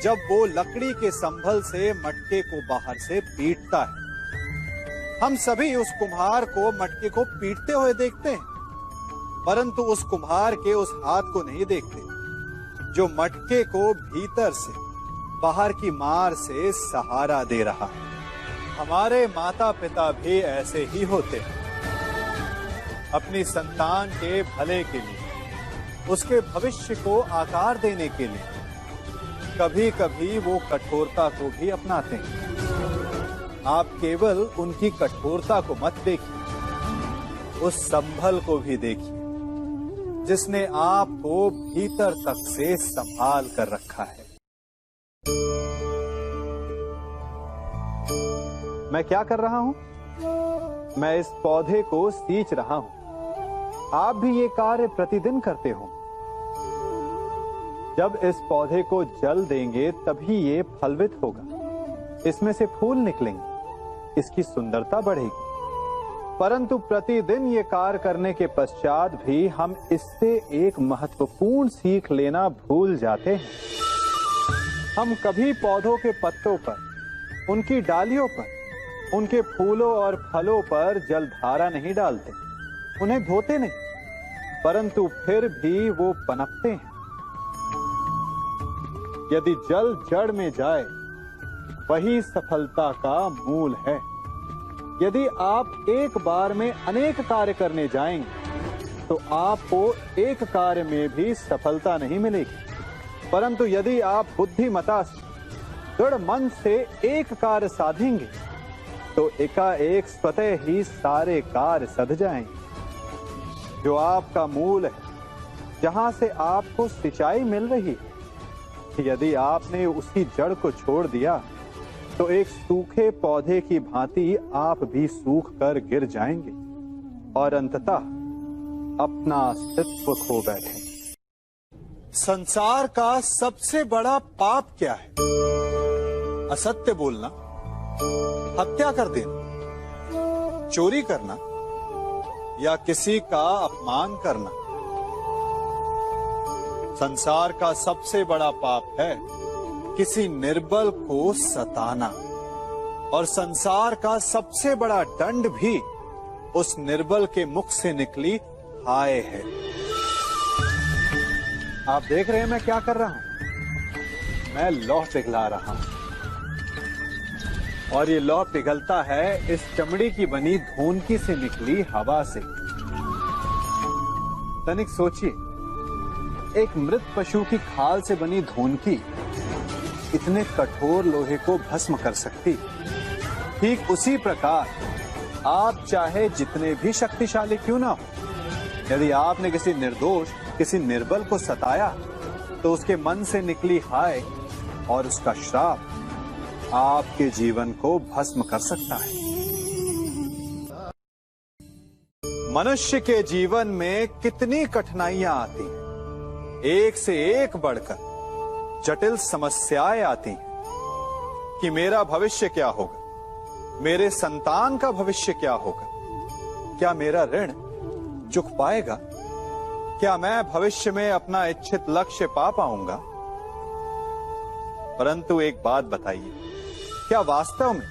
जब वो लकड़ी के संभल से मटके को बाहर से पीटता है। हम सभी उस कुम्हार को मटके को पीटते हुए देखते हैं, परंतु उस कुम्हार के उस हाथ को नहीं देखते जो मटके को भीतर से बाहर की मार से सहारा दे रहा है। हमारे माता पिता भी ऐसे ही होते हैं। अपनी संतान के भले के लिए, उसके भविष्य को आकार देने के लिए कभी कभी वो कठोरता को भी अपनाते हैं। आप केवल उनकी कठोरता को मत देखिए, उस संभल को भी देखिए जिसने आपको भीतर तक से संभाल कर रखा है। मैं क्या कर रहा हूं? मैं इस पौधे को सींच रहा हूं। आप भी ये कार्य प्रतिदिन करते हो। जब इस पौधे को जल देंगे तभी ये फलवित होगा, इसमें से फूल निकलेंगे, इसकी सुंदरता बढ़ेगी। परंतु प्रतिदिन ये कार्य करने के पश्चात भी हम इससे एक महत्वपूर्ण सीख लेना भूल जाते हैं। हम कभी पौधों के पत्तों पर, उनकी डालियों पर, उनके फूलों और फलों पर जलधारा नहीं डालते, उन्हें धोते नहीं, परंतु फिर भी वो पनपते हैं। यदि जल जड़ में जाए वही सफलता का मूल है। यदि आप एक बार में अनेक कार्य करने जाएंगे तो आपको एक कार्य में भी सफलता नहीं मिलेगी, परंतु यदि आप बुद्धिमता से दृढ़ मन से एक कार्य साधेंगे तो एकाएक स्वतः ही सारे कार्य सध जाएंगे। जो आपका मूल है, जहां से आपको सिंचाई मिल रही है, यदि आपने उसी जड़ को छोड़ दिया तो एक सूखे पौधे की भांति आप भी सूख कर गिर जाएंगे और अंततः अपना अस्तित्व खो बैठेंगे। संसार का सबसे बड़ा पाप क्या है? असत्य बोलना, हत्या कर देना, चोरी करना या किसी का अपमान करना। संसार का सबसे बड़ा पाप है किसी निर्बल को सताना, और संसार का सबसे बड़ा दंड भी उस निर्बल के मुख से निकली हाय है। आप देख रहे हैं मैं क्या कर रहा हूं? मैं लौह पिघला रहा हूं, और ये लौह पिघलता है इस चमड़ी की बनी धोनकी से निकली हवा से। तनिक सोचिए, एक मृत पशु की खाल से बनी धोनकी इतने कठोर लोहे को भस्म कर सकती। ठीक उसी प्रकार आप चाहे जितने भी शक्तिशाली क्यों ना हो, यदि आपने किसी निर्दोष, किसी निर्बल को सताया तो उसके मन से निकली हाय और उसका श्राप आपके जीवन को भस्म कर सकता है। मनुष्य के जीवन में कितनी कठिनाइयां आती हैं, एक से एक बढ़कर जटिल समस्याएं आती हैं कि मेरा भविष्य क्या होगा, मेरे संतान का भविष्य क्या होगा, क्या मेरा ऋण चुक पाएगा, क्या मैं भविष्य में अपना इच्छित लक्ष्य पा पाऊंगा। परंतु एक बात बताइए, क्या वास्तव में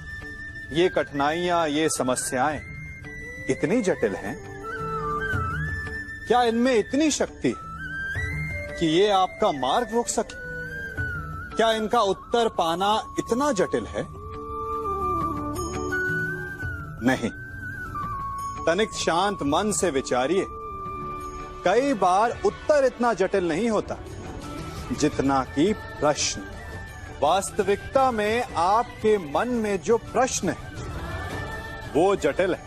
ये कठिनाइयां, ये समस्याएं इतनी जटिल हैं? क्या इनमें इतनी शक्ति है कि ये आपका मार्ग रोक सके? क्या इनका उत्तर पाना इतना जटिल है? नहीं। तनिक शांत मन से विचारिए, कई बार उत्तर इतना जटिल नहीं होता जितना कि प्रश्न। वास्तविकता में आपके मन में जो प्रश्न है वो जटिल है,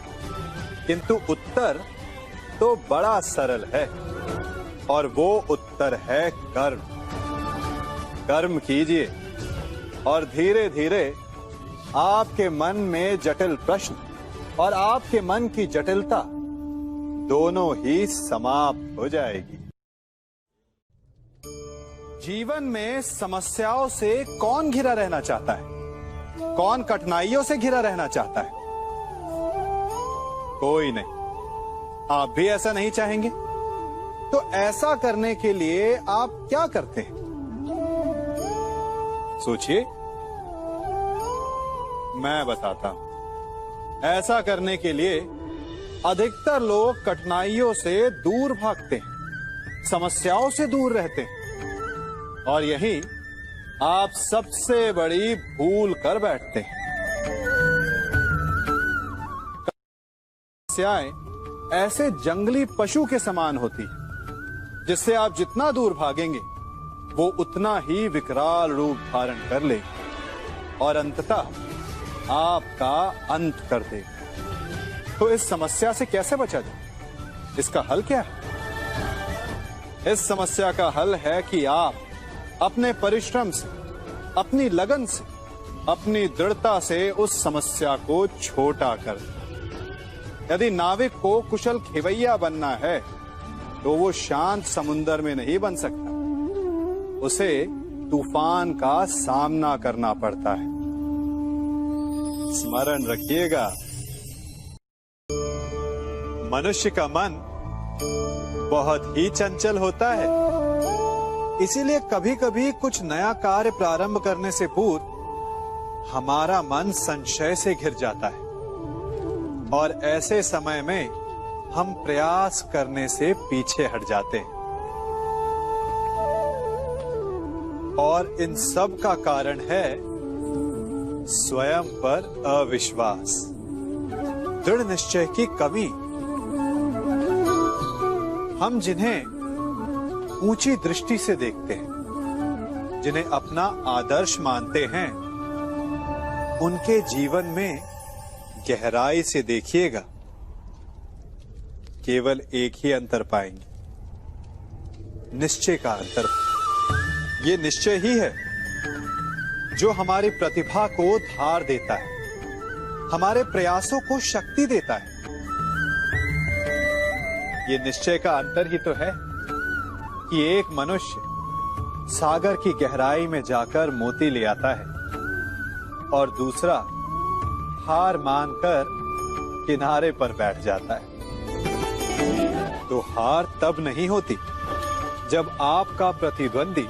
किंतु उत्तर तो बड़ा सरल है, और वो उत्तर है कर्म। कर्म कीजिए और धीरे धीरे आपके मन में जटिल प्रश्न और आपके मन की जटिलता दोनों ही समाप्त हो जाएगी। जीवन में समस्याओं से कौन घिरा रहना चाहता है? कौन कठिनाइयों से घिरा रहना चाहता है? कोई नहीं। आप भी ऐसा नहीं चाहेंगे? तो ऐसा करने के लिए आप क्या करते हैं? सोचिए, मैं बताता हूं। ऐसा करने के लिए अधिकतर लोग कठिनाइयों से दूर भागते हैं, समस्याओं से दूर रहते हैं, और यही आप सबसे बड़ी भूल कर बैठते हैं। समस्याएं ऐसे जंगली पशु के समान होती है, जिससे आप जितना दूर भागेंगे वो उतना ही विकराल रूप धारण कर लेगी और अंततः आपका अंत कर देगी। तो इस समस्या से कैसे बचा जाए? इसका हल क्या है? इस समस्या का हल है कि आप अपने परिश्रम से, अपनी लगन से, अपनी दृढ़ता से उस समस्या को छोटा कर दें। यदि नाविक को कुशल खेवैया बनना है तो वो शांत समुद्र में नहीं बन सकता, उसे तूफान का सामना करना पड़ता है। स्मरण रखिएगा, मनुष्य का मन बहुत ही चंचल होता है। इसीलिए कभी कभी कुछ नया कार्य प्रारंभ करने से पूर्व हमारा मन संशय से घिर जाता है, और ऐसे समय में हम प्रयास करने से पीछे हट जाते हैं। और इन सब का कारण है स्वयं पर अविश्वास, दृढ़ निश्चय की कमी। हम जिन्हें ऊंची दृष्टि से देखते हैं, जिन्हें अपना आदर्श मानते हैं, उनके जीवन में गहराई से देखिएगा, केवल एक ही अंतर पाएंगे, निश्चय का अंतर। ये निश्चय ही है जो हमारी प्रतिभा को धार देता है, हमारे प्रयासों को शक्ति देता है। ये निश्चय का अंतर ही तो है कि एक मनुष्य सागर की गहराई में जाकर मोती ले आता है और दूसरा हार मानकर किनारे पर बैठ जाता है। तो हार तब नहीं होती जब आपका प्रतिद्वंदी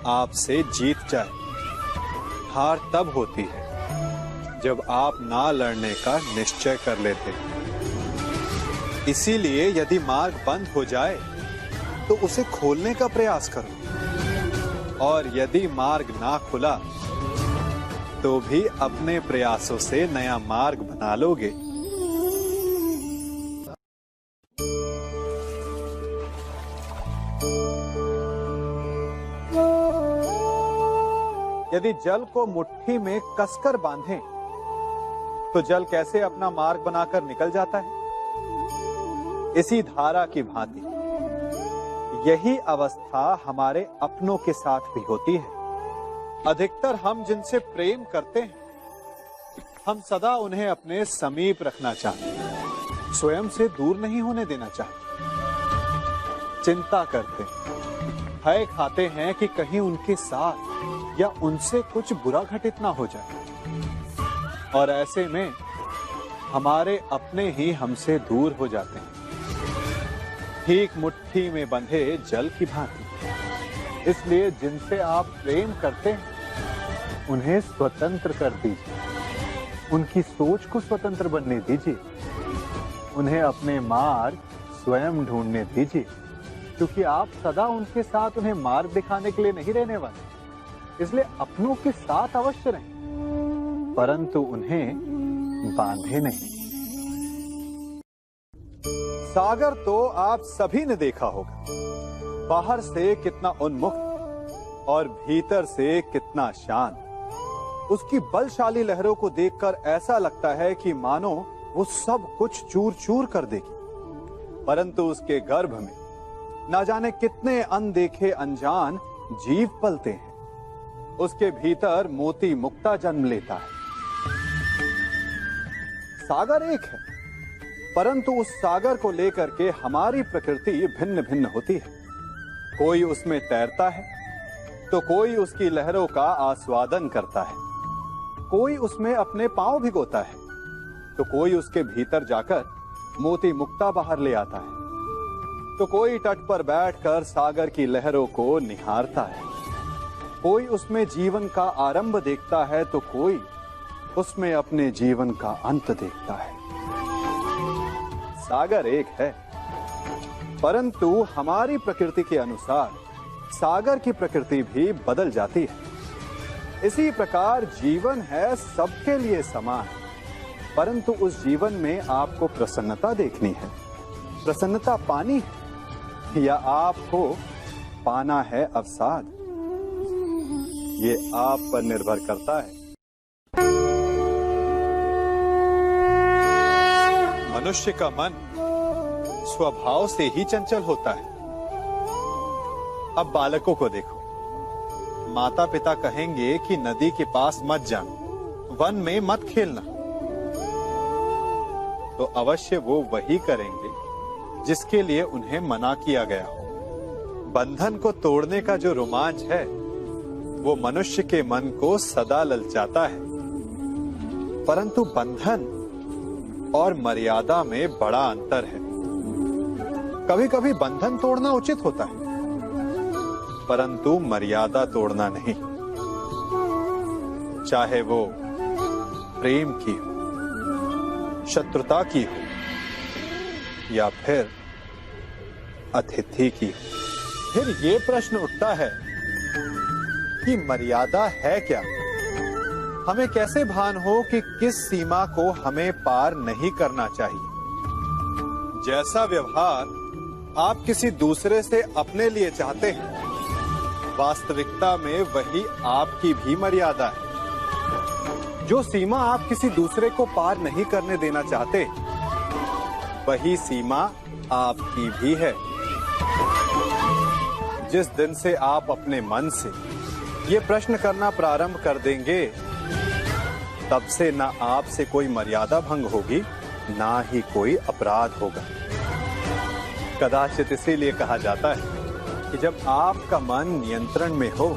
आपसे जीत जाए। हार तब होती है जब आप ना लड़ने का निश्चय कर लेते हैं। इसीलिए यदि मार्ग बंद हो जाए तो उसे खोलने का प्रयास करो, और यदि मार्ग ना खुला तो भी अपने प्रयासों से नया मार्ग बना लोगे। यदि जल को मुट्ठी में कसकर बांधें तो जल कैसे अपना मार्ग बनाकर निकल जाता है? इसी धारा की भांति यही अवस्था हमारे अपनों के साथ भी होती है। अधिकतर हम जिनसे प्रेम करते हैं, हम सदा उन्हें अपने समीप रखना चाहते हैं, स्वयं से दूर नहीं होने देना चाहते। चिंता करते हैं, भय खाते हैं कि कहीं उनके साथ या उनसे कुछ बुरा घटित ना हो जाए, और ऐसे में हमारे अपने ही हमसे दूर हो जाते हैं, ठीक मुट्ठी में बंधे जल की भांति। इसलिए जिनसे आप प्रेम करते हैं उन्हें स्वतंत्र कर दीजिए, उनकी सोच को स्वतंत्र बनने दीजिए, उन्हें अपने मार्ग स्वयं ढूंढने दीजिए, क्योंकि आप सदा उनके साथ उन्हें मार्ग दिखाने के लिए नहीं रहने वाले। इसलिए अपनों के साथ अवश्य रहें, परंतु उन्हें बांधे नहीं। सागर तो आप सभी ने देखा होगा, बाहर से कितना उन्मुक्त और भीतर से कितना शांत। उसकी बलशाली लहरों को देखकर ऐसा लगता है कि मानो वो सब कुछ चूर चूर कर देगी, परंतु उसके गर्भ में ना जाने कितने अनदेखे अनजान जीव पलते हैं। उसके भीतर मोती मुक्ता जन्म लेता है। सागर एक है, परंतु उस सागर को लेकर के हमारी प्रकृति भिन्न भिन्न होती है। कोई उसमें तैरता है तो कोई उसकी लहरों का आस्वादन करता है, कोई उसमें अपने पांव भिगोता है तो कोई उसके भीतर जाकर मोती मुक्ता बाहर ले आता है, तो कोई तट पर बैठकर सागर की लहरों को निहारता है, कोई उसमें जीवन का आरंभ देखता है तो कोई उसमें अपने जीवन का अंत देखता है। सागर एक है, परंतु हमारी प्रकृति के अनुसार सागर की प्रकृति भी बदल जाती है। इसी प्रकार जीवन है सबके लिए समान, परंतु उस जीवन में आपको प्रसन्नता देखनी है, प्रसन्नता पानी है, या आपको पाना है अवसाद, ये आप पर निर्भर करता है। मनुष्य का मन स्वभाव से ही चंचल होता है। अब बालकों को देखो, माता पिता कहेंगे कि नदी के पास मत जाना, वन में मत खेलना, तो अवश्य वो वही करेंगे जिसके लिए उन्हें मना किया गया हो। बंधन को तोड़ने का जो रोमांच है वो मनुष्य के मन को सदा ललचाता है, परंतु बंधन और मर्यादा में बड़ा अंतर है। कभी कभी बंधन तोड़ना उचित होता है, परंतु मर्यादा तोड़ना नहीं, चाहे वो प्रेम की हो, शत्रुता की हो या फिर अतिथि की हो। फिर ये प्रश्न उठता है कि मर्यादा है क्या? हमें कैसे भान हो कि किस सीमा को हमें पार नहीं करना चाहिए। जैसा व्यवहार आप किसी दूसरे से अपने लिए चाहते हैं, वास्तविकता में वही आपकी भी मर्यादा है। जो सीमा आप किसी दूसरे को पार नहीं करने देना चाहते, वही सीमा आपकी भी है। जिस दिन से आप अपने मन से ये प्रश्न करना प्रारंभ कर देंगे, तब से ना आपसे कोई मर्यादा भंग होगी, ना ही कोई अपराध होगा। कदाचित इसीलिए कहा जाता है कि जब आपका मन नियंत्रण में हो,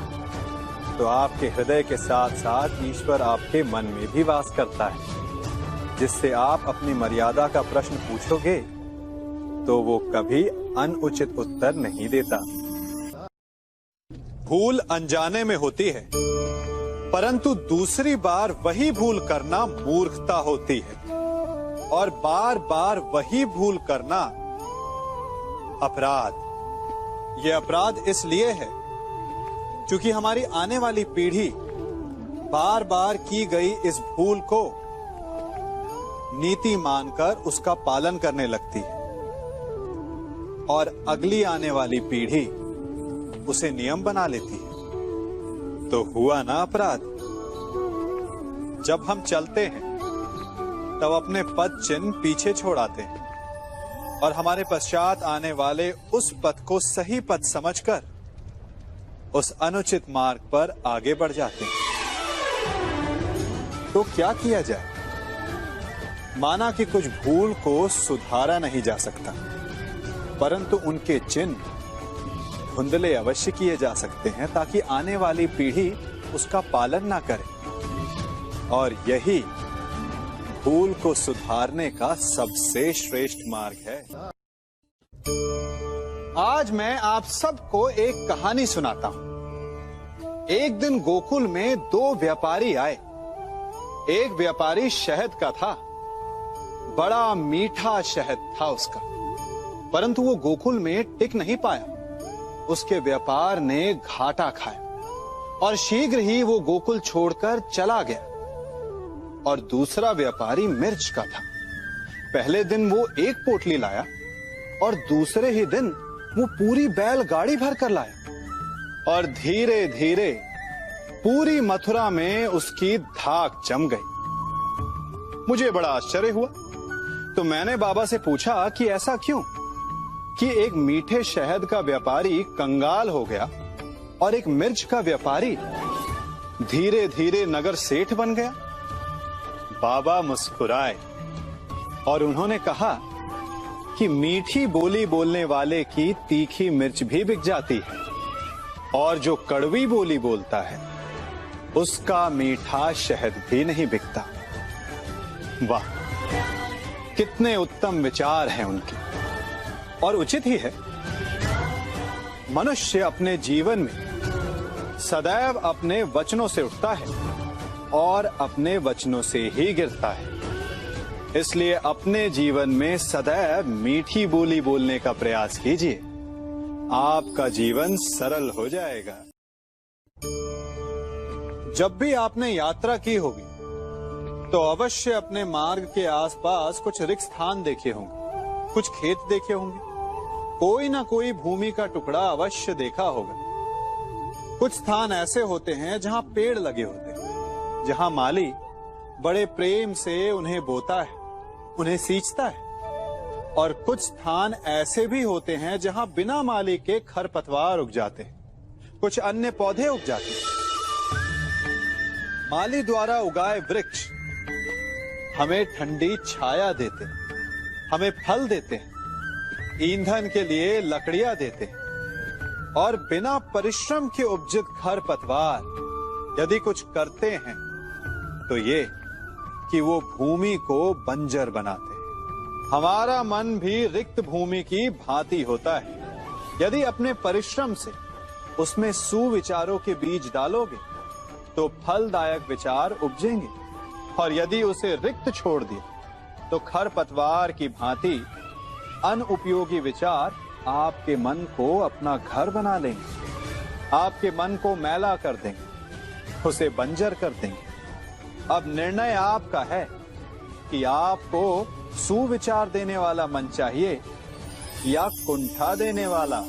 तो आपके हृदय के साथ साथ ईश्वर आपके मन में भी वास करता है। जिससे आप अपनी मर्यादा का प्रश्न पूछोगे, तो वो कभी अनुचित उत्तर नहीं देता। भूल अनजाने में होती है, परंतु दूसरी बार वही भूल करना मूर्खता होती है, और बार बार वही भूल करना अपराध। यह अपराध इसलिए है क्योंकि हमारी आने वाली पीढ़ी बार बार की गई इस भूल को नीति मानकर उसका पालन करने लगती है, और अगली आने वाली पीढ़ी उसे नियम बना लेती है। तो हुआ ना अपराध। जब हम चलते हैं, तब अपने पद चिन्ह पीछे छोड़ आते हैं, और हमारे पश्चात आने वाले उस पथ को सही पथ समझकर उस अनुचित मार्ग पर आगे बढ़ जाते हैं। तो क्या किया जाए? माना कि कुछ भूल को सुधारा नहीं जा सकता, परंतु उनके चिन्ह धुंधले अवश्य किए जा सकते हैं, ताकि आने वाली पीढ़ी उसका पालन ना करे। और यही भूल को सुधारने का सबसे श्रेष्ठ मार्ग है। आज मैं आप सबको एक कहानी सुनाता हूं। एक दिन गोकुल में दो व्यापारी आए। एक व्यापारी शहद का था, बड़ा मीठा शहद था उसका, परंतु वो गोकुल में टिक नहीं पाया। उसके व्यापार ने घाटा खाया, और शीघ्र ही वो गोकुल छोड़कर चला गया। और दूसरा व्यापारी मिर्च का था। पहले दिन वो एक पोटली लाया, और दूसरे ही दिन वो पूरी बैलगाड़ी भर कर लाया, और धीरे धीरे पूरी मथुरा में उसकी धाक जम गई। मुझे बड़ा आश्चर्य हुआ, तो मैंने बाबा से पूछा कि ऐसा क्यों कि एक मीठे शहद का व्यापारी कंगाल हो गया, और एक मिर्च का व्यापारी धीरे धीरे नगर सेठ बन गया। बाबा मुस्कुराए और उन्होंने कहा कि मीठी बोली बोलने वाले की तीखी मिर्च भी बिक जाती है, और जो कड़वी बोली बोलता है उसका मीठा शहद भी नहीं बिकता। वाह, कितने उत्तम विचार हैं उनके, और उचित ही है। मनुष्य अपने जीवन में सदैव अपने वचनों से उठता है और अपने वचनों से ही गिरता है। इसलिए अपने जीवन में सदैव मीठी बोली बोलने का प्रयास कीजिए, आपका जीवन सरल हो जाएगा। जब भी आपने यात्रा की होगी, तो अवश्य अपने मार्ग के आसपास कुछ रिक्त स्थान देखे होंगे, कुछ खेत देखे होंगे, कोई ना कोई भूमि का टुकड़ा अवश्य देखा होगा। कुछ स्थान ऐसे होते हैं जहां पेड़ लगे होते हैं, जहां माली बड़े प्रेम से उन्हें बोता है, उन्हें सींचता है। और कुछ स्थान ऐसे भी होते हैं जहां बिना माली के खरपतवार उग जाते हैं, कुछ अन्य पौधे उग जाते हैं। माली द्वारा उगाए वृक्ष हमें ठंडी छाया देते हैं, हमें फल देते हैं, ईंधन के लिए लकड़ियां देते हैं। और बिना परिश्रम के उपजित खरपतवार यदि कुछ करते हैं, तो ये कि वो भूमि को बंजर बनाते हैं। हमारा मन भी रिक्त भूमि की भांति होता है। यदि अपने परिश्रम से उसमें सुविचारों के बीज डालोगे, तो फलदायक विचार उपजेंगे। और यदि उसे रिक्त छोड़ दिया, तो खरपतवार की भांति अनुपयोगी विचार आपके मन को अपना घर बना लेंगे, आपके मन को मैला कर देंगे, उसे बंजर कर देंगे। अब निर्णय आपका है कि आपको सुविचार देने वाला मन चाहिए या कुंठा देने वाला।